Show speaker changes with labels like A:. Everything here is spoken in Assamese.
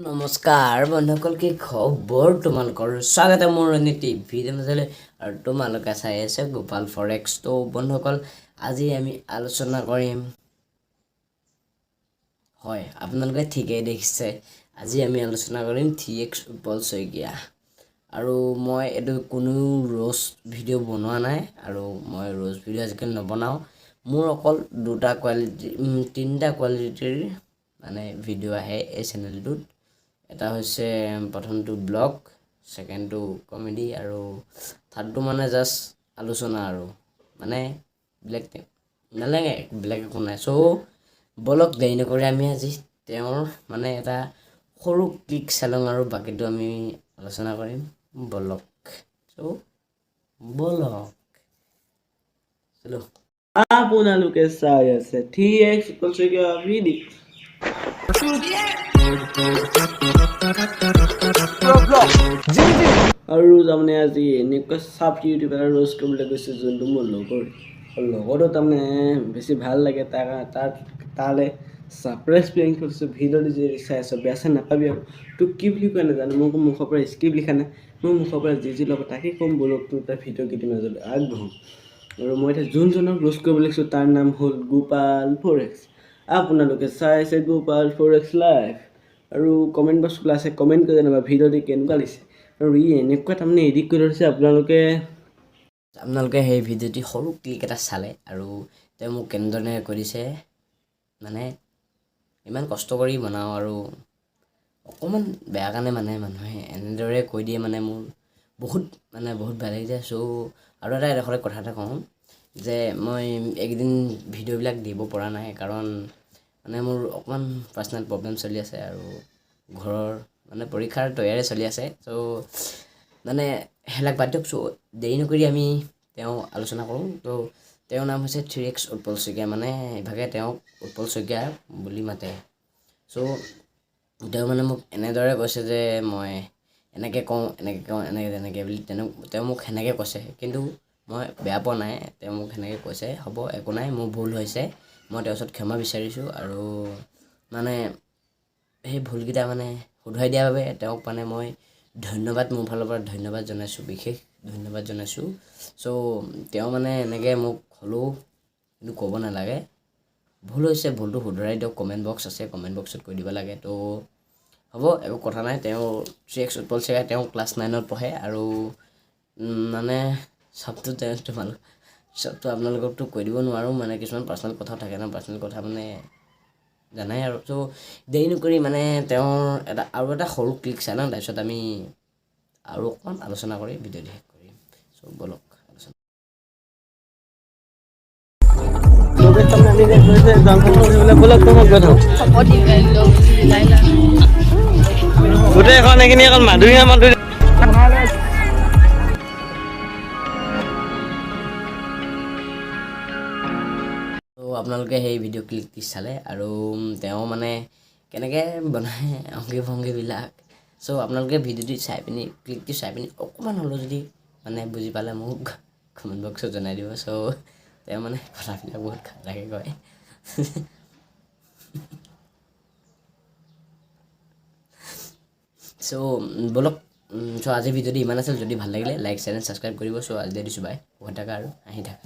A: নমস্কাৰ বন্ধুসকল, কি খবৰ তোমালোকৰ? স্বাগত মোৰ নীতি ভিডিঅ' মাজলৈ আৰু তোমালোকে চাই আছে গোপাল ফৰেক্স। তো বন্ধুসকল, আজি আমি আলোচনা কৰিম, হয় আপোনালোকে ঠিকেই দেখিছে, আজি আমি আলোচনা কৰিম 3x উৎপল শইকীয়া। আৰু মই এইটো কোনো ৰোষ্ট ভিডিঅ' বনোৱা নাই আৰু মই ৰোষ্ট ভিডিঅ' আজিকালি নবনাওঁ। মোৰ অকল তিনিটা কোৱালিটিৰ মানে ভিডিঅ' আহে এই চেনেলটোত। এটা হৈছে প্ৰথমটো ব্লগ, ছেকেণ্ডটো কমেডি আৰু থাৰ্ডটো মানে জাষ্ট আলোচনা আৰু মানে বেলেগ নালাগে, বেলেগ একো নাই। চ' বলক দেৰি নকৰি আমি আজি তেওঁৰ মানে এটা সৰু ক্লিক চালং আৰু বাকীটো আমি আলোচনা কৰিম। বলক, চ' বলক চলো।
B: আপোনালোকে চাই আছে 3x উৎপল শইকীয়া ভিডিঅ'। আৰু তাৰমানে আজি এনেকুৱা চাপ ইউটিউব এটা ৰোষ্ট কৰিবলৈ গৈছে যোনটো মোৰ লগৰটো তাৰমানে বেছি ভাল লাগে, তালে ছাৰপ্ৰাইজ প্লেন কৰিছোঁ। ভিডিঅ'টো যদি চাই আছোঁ বেয়া চেয়া নাপাবি আৰু। তোক কি বুলি কয় নাজানো, মোৰ মুখৰ পৰা স্ক্ৰিপ্ট লিখা নাই, মোৰ মুখৰ পৰা যি ল'ব তাকে ক'ম। বলক তোৰ তাৰ ভিডিঅ' কেইটিৰ মাজলৈ আগবঢ়ো। আৰু মই এতিয়া যোনজনক ৰোষ্ট কৰিব লাগিছোঁ তাৰ নাম হ'ল গোপাল ফৰেক্স। আপোনালোকে চাই আছে গোপাল ফৰেক্স লাইভ। আৰু কমেণ্ট বক্স খোলা আছে, কমেণ্ট কৰি জানিবা ভিডিঅ'টো কেনেকুৱা লাগিছে। আৰু ই এনেকুৱা তাৰমানে এডিট কৰি লৈছে,
A: আপোনালোকে সেই ভিডিঅ'টি সৰু ক্লিক এটা চালে আৰু তেওঁ মোক কেনেধৰণে কৰিছে, মানে ইমান কষ্ট কৰি বনাওঁ আৰু অকণমান বেয়া কাৰণে মানে মানুহে এনেদৰে কৈ দিয়ে, মানে মোৰ বহুত বেয়া লাগি যায়। চ' আৰু এটা এডোখৰ কথা এটা কওঁ যে মই এইকেইদিন ভিডিঅ'বিলাক দিব পৰা নাই, কাৰণ মানে মোৰ অকণমান পাৰ্চনেল প্ৰব্লেম চলি আছে আৰু ঘৰৰ মানে পৰীক্ষাৰ তৈয়াৰী চলি আছে। চ' মানে সেইবিলাক বাদ দিয়ক। চ' দেৰি নকৰি আমি তেওঁ আলোচনা কৰোঁ। তো তেওঁৰ নাম হৈছে 3x উৎপল শইকীয়া, মানে ইভাগে তেওঁক উৎপল শইকীয়া বুলি মাতে। চ' তেওঁ মানে মোক এনেদৰে কৈছে যে মই এনেকৈ কওঁ এনেকৈ বুলি তেওঁ মোক সেনেকৈ কৈছে, কিন্তু মই বেয়া পোৱা নাই। তেওঁ মোক সেনেকৈ কৈছে, হ'ব একো নাই, মোৰ ভুল হৈছে, মই তেওঁৰ ওচৰত ক্ষমা বিচাৰিছোঁ। আৰু মানে সেই ভুলকেইটা মানে শুধৰাই দিয়াৰ বাবে তেওঁক মানে মই ধন্যবাদ, মোৰ ফালৰ পৰা ধন্যবাদ জনাইছোঁ, বিশেষ ধন্যবাদ জনাইছোঁ। চ' তেওঁ মানে এনেকৈ মোক হ'লেও কিন্তু ক'ব নালাগে, ভুল হৈছে, ভুলটো শুধৰাই দিয়ক। কমেণ্ট বক্স আছে, কমেণ্ট বক্সত কৈ দিব লাগে। তো হ'ব, একো কথা নাই। তেওঁ 3x উৎপল শইকীয়া, তেওঁ ক্লাছ 9ত পঢ়ে আৰু মানে চবটো আপোনালোককতো কৈ দিব নোৱাৰোঁ, মানে কিছুমান পাৰ্চনেল কথাও থাকে ন, পাৰ্চনেল কথা মানে জানাই আৰু। চ' দেৰি নকৰি মানে তেওঁৰ আৰু এটা সৰু ক্লিক চাই লওঁ, তাৰপিছত আমি আৰু অকণমান আলোচনা কৰি ভিডিঅ'টো শেষ কৰিম। চ' বলক আলোচনা।
B: গোটেইখন এইখিনি অকল মাধুৰীয়া
A: তো আপোনালোকে সেই ভিডিঅ' ক্লিপটি চালে আৰু তেওঁ মানে কেনেকৈ বনায় অংগী ভংগীবিলাক। চ' আপোনালোকে ভিডিঅ'টি চাই পিনি, ক্লিপটি চাই পিনি অকণমান হ'লেও যদি মানে বুজি পালে মোক কমেণ্ট বক্সত জনাই দিব। চ' তেওঁ মানে কথাবিলাক বহুত খাৰাকৈ কয়। চ' বলক, চ' আজি ভিডিঅ'টো ইমান আছিল। যদি ভাল লাগিলে লাইক, চেনেল, ছাবস্ক্ৰাইব কৰিব। চ' আজি দিছোঁ বাই, হৈ থাকা আৰু আহি থাকা।